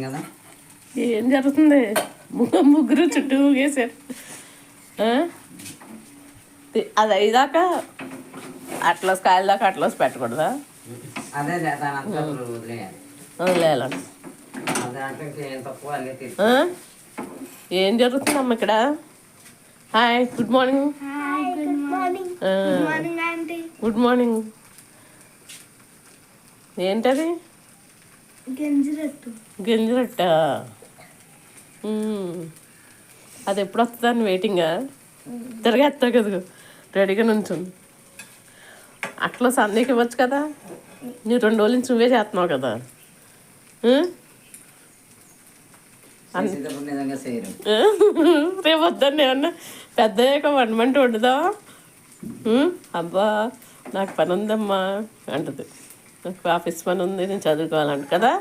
కదా. ఏం జరుగుతుంది? ముగ్గురు చుట్టూ ఊగేశారు. అది అయ్యేదాకా అట్లస్ కాయల దాకా అట్లస్ పెట్టకూడదా? వదిలేయాలండి. ఏం జరుగుతుందమ్మా ఇక్కడ? Hi, good morning. Good morning. ఏంటది? గింజరట్ట. అది ఎప్పుడు వస్తుందని వెయిటింగా? తిరగేస్తావు కదా, రెడీగా నుంచుంది. అట్లా సందేకి ఇవ్వచ్చు కదా, నువ్వు 2 రోజుల నుంచి నువ్వే చేస్తున్నావు కదా. రేపు వద్దని ఏమన్నా పెద్ద వండమంటే వండుదా? అబ్బా నాకు పని ఉందమ్మా అంటది, నాకు ఆఫీస్ పని ఉంది, నేను చదువుకోవాలంట కదా.